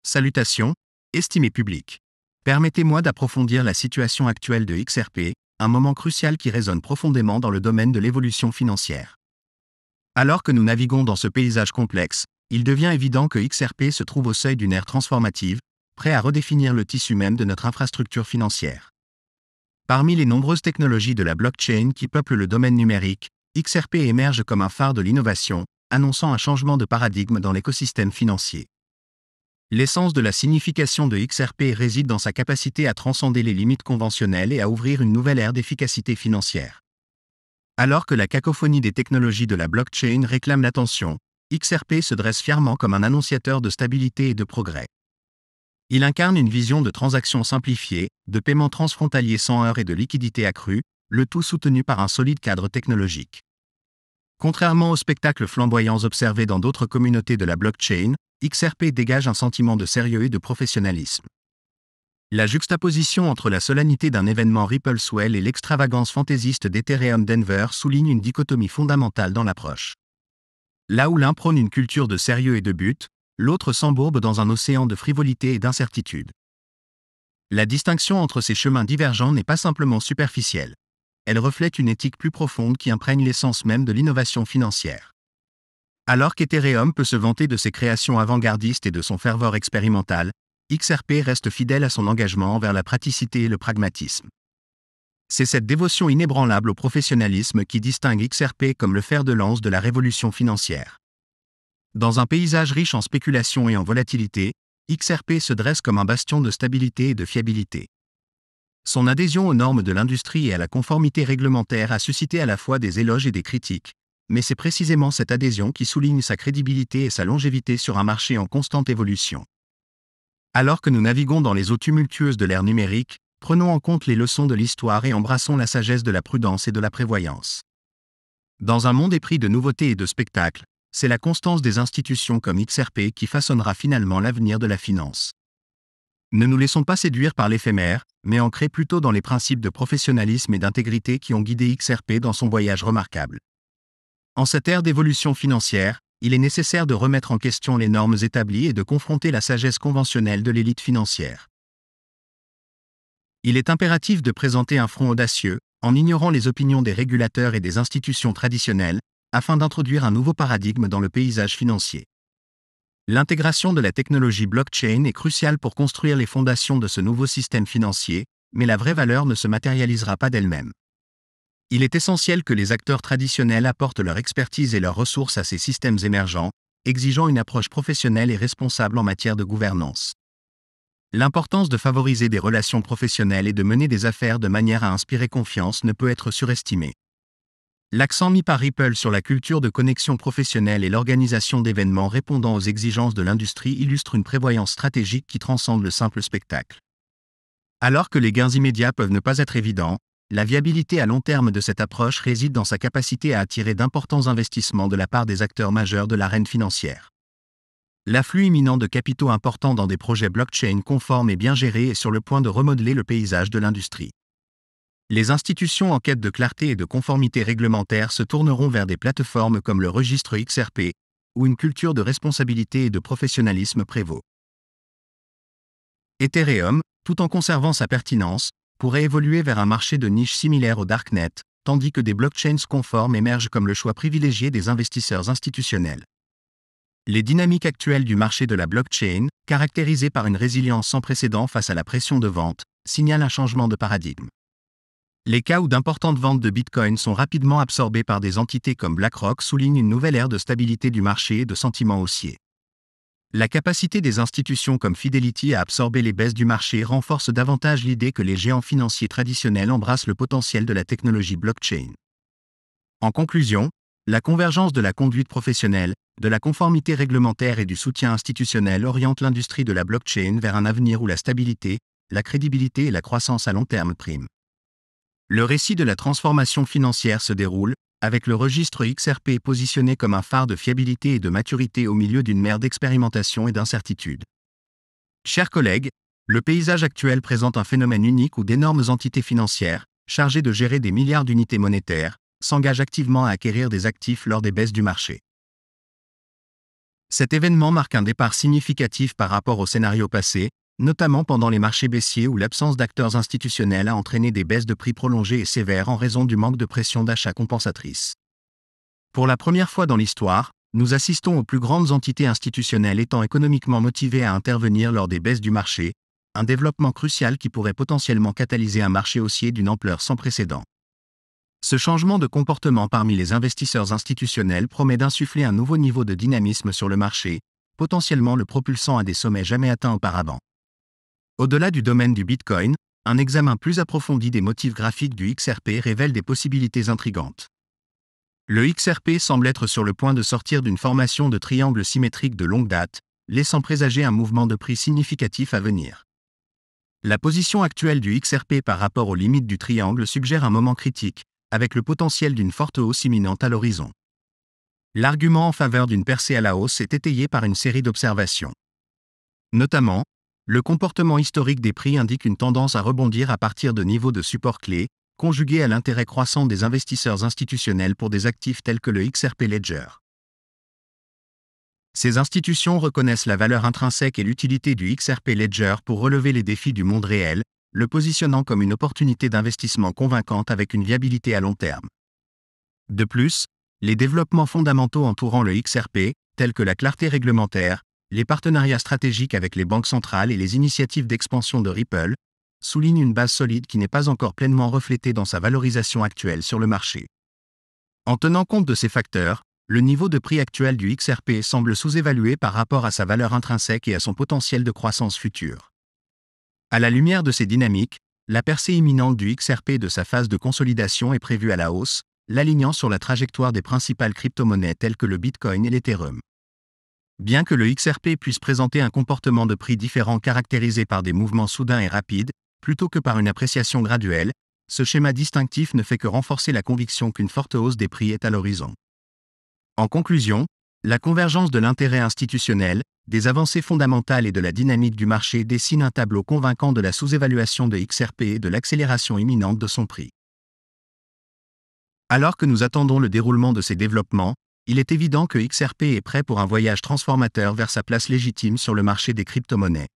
Salutations, estimé public. Permettez-moi d'approfondir la situation actuelle de XRP, un moment crucial qui résonne profondément dans le domaine de l'évolution financière. Alors que nous naviguons dans ce paysage complexe, il devient évident que XRP se trouve au seuil d'une ère transformative, prêt à redéfinir le tissu même de notre infrastructure financière. Parmi les nombreuses technologies de la blockchain qui peuplent le domaine numérique, XRP émerge comme un phare de l'innovation, annonçant un changement de paradigme dans l'écosystème financier. L'essence de la signification de XRP réside dans sa capacité à transcender les limites conventionnelles et à ouvrir une nouvelle ère d'efficacité financière. Alors que la cacophonie des technologies de la blockchain réclame l'attention, XRP se dresse fièrement comme un annonciateur de stabilité et de progrès. Il incarne une vision de transactions simplifiées, de paiements transfrontaliers sans heurts et de liquidités accrues, le tout soutenu par un solide cadre technologique. Contrairement aux spectacles flamboyants observés dans d'autres communautés de la blockchain, XRP dégage un sentiment de sérieux et de professionnalisme. La juxtaposition entre la solennité d'un événement Ripple Swell et l'extravagance fantaisiste d'Ethereum Denver souligne une dichotomie fondamentale dans l'approche. Là où l'un prône une culture de sérieux et de but, l'autre s'embourbe dans un océan de frivolité et d'incertitude. La distinction entre ces chemins divergents n'est pas simplement superficielle. Elle reflète une éthique plus profonde qui imprègne l'essence même de l'innovation financière. Alors qu'Ethereum peut se vanter de ses créations avant-gardistes et de son fervor expérimental, XRP reste fidèle à son engagement envers la praticité et le pragmatisme. C'est cette dévotion inébranlable au professionnalisme qui distingue XRP comme le fer de lance de la révolution financière. Dans un paysage riche en spéculation et en volatilité, XRP se dresse comme un bastion de stabilité et de fiabilité. Son adhésion aux normes de l'industrie et à la conformité réglementaire a suscité à la fois des éloges et des critiques, mais c'est précisément cette adhésion qui souligne sa crédibilité et sa longévité sur un marché en constante évolution. Alors que nous naviguons dans les eaux tumultueuses de l'ère numérique, prenons en compte les leçons de l'histoire et embrassons la sagesse de la prudence et de la prévoyance. Dans un monde épris de nouveautés et de spectacles, c'est la constance des institutions comme XRP qui façonnera finalement l'avenir de la finance. Ne nous laissons pas séduire par l'éphémère, mais ancrez plutôt dans les principes de professionnalisme et d'intégrité qui ont guidé XRP dans son voyage remarquable. En cette ère d'évolution financière, il est nécessaire de remettre en question les normes établies et de confronter la sagesse conventionnelle de l'élite financière. Il est impératif de présenter un front audacieux, en ignorant les opinions des régulateurs et des institutions traditionnelles, afin d'introduire un nouveau paradigme dans le paysage financier. L'intégration de la technologie blockchain est cruciale pour construire les fondations de ce nouveau système financier, mais la vraie valeur ne se matérialisera pas d'elle-même. Il est essentiel que les acteurs traditionnels apportent leur expertise et leurs ressources à ces systèmes émergents, exigeant une approche professionnelle et responsable en matière de gouvernance. L'importance de favoriser des relations professionnelles et de mener des affaires de manière à inspirer confiance ne peut être surestimée. L'accent mis par Ripple sur la culture de connexion professionnelle et l'organisation d'événements répondant aux exigences de l'industrie illustre une prévoyance stratégique qui transcende le simple spectacle. Alors que les gains immédiats peuvent ne pas être évidents, la viabilité à long terme de cette approche réside dans sa capacité à attirer d'importants investissements de la part des acteurs majeurs de l'arène financière. L'afflux imminent de capitaux importants dans des projets blockchain conformes et bien gérés est sur le point de remodeler le paysage de l'industrie. Les institutions en quête de clarté et de conformité réglementaire se tourneront vers des plateformes comme le registre XRP, où une culture de responsabilité et de professionnalisme prévaut. Ethereum, tout en conservant sa pertinence, pourrait évoluer vers un marché de niche similaire au Darknet, tandis que des blockchains conformes émergent comme le choix privilégié des investisseurs institutionnels. Les dynamiques actuelles du marché de la blockchain, caractérisées par une résilience sans précédent face à la pression de vente, signalent un changement de paradigme. Les cas où d'importantes ventes de Bitcoin sont rapidement absorbées par des entités comme BlackRock soulignent une nouvelle ère de stabilité du marché et de sentiments haussiers. La capacité des institutions comme Fidelity à absorber les baisses du marché renforce davantage l'idée que les géants financiers traditionnels embrassent le potentiel de la technologie blockchain. En conclusion, la convergence de la conduite professionnelle, de la conformité réglementaire et du soutien institutionnel oriente l'industrie de la blockchain vers un avenir où la stabilité, la crédibilité et la croissance à long terme priment. Le récit de la transformation financière se déroule, avec le registre XRP positionné comme un phare de fiabilité et de maturité au milieu d'une mer d'expérimentation et d'incertitude. Chers collègues, le paysage actuel présente un phénomène unique où d'énormes entités financières, chargées de gérer des milliards d'unités monétaires, s'engagent activement à acquérir des actifs lors des baisses du marché. Cet événement marque un départ significatif par rapport au scénario passé, notamment pendant les marchés baissiers où l'absence d'acteurs institutionnels a entraîné des baisses de prix prolongées et sévères en raison du manque de pression d'achat compensatrice. Pour la première fois dans l'histoire, nous assistons aux plus grandes entités institutionnelles étant économiquement motivées à intervenir lors des baisses du marché, un développement crucial qui pourrait potentiellement catalyser un marché haussier d'une ampleur sans précédent. Ce changement de comportement parmi les investisseurs institutionnels promet d'insuffler un nouveau niveau de dynamisme sur le marché, potentiellement le propulsant à des sommets jamais atteints auparavant. Au-delà du domaine du Bitcoin, un examen plus approfondi des motifs graphiques du XRP révèle des possibilités intrigantes. Le XRP semble être sur le point de sortir d'une formation de triangle symétrique de longue date, laissant présager un mouvement de prix significatif à venir. La position actuelle du XRP par rapport aux limites du triangle suggère un moment critique, avec le potentiel d'une forte hausse imminente à l'horizon. L'argument en faveur d'une percée à la hausse est étayé par une série d'observations. Notamment, le comportement historique des prix indique une tendance à rebondir à partir de niveaux de support clés, conjugué à l'intérêt croissant des investisseurs institutionnels pour des actifs tels que le XRP Ledger. Ces institutions reconnaissent la valeur intrinsèque et l'utilité du XRP Ledger pour relever les défis du monde réel, le positionnant comme une opportunité d'investissement convaincante avec une viabilité à long terme. De plus, les développements fondamentaux entourant le XRP, tels que la clarté réglementaire, les partenariats stratégiques avec les banques centrales et les initiatives d'expansion de Ripple, soulignent une base solide qui n'est pas encore pleinement reflétée dans sa valorisation actuelle sur le marché. En tenant compte de ces facteurs, le niveau de prix actuel du XRP semble sous-évalué par rapport à sa valeur intrinsèque et à son potentiel de croissance future. À la lumière de ces dynamiques, la percée imminente du XRP de sa phase de consolidation est prévue à la hausse, l'alignant sur la trajectoire des principales crypto-monnaies telles que le Bitcoin et l'Ethereum. Bien que le XRP puisse présenter un comportement de prix différent caractérisé par des mouvements soudains et rapides, plutôt que par une appréciation graduelle, ce schéma distinctif ne fait que renforcer la conviction qu'une forte hausse des prix est à l'horizon. En conclusion, la convergence de l'intérêt institutionnel, des avancées fondamentales et de la dynamique du marché dessine un tableau convaincant de la sous-évaluation de XRP et de l'accélération imminente de son prix. Alors que nous attendons le déroulement de ces développements, il est évident que XRP est prêt pour un voyage transformateur vers sa place légitime sur le marché des crypto-monnaies.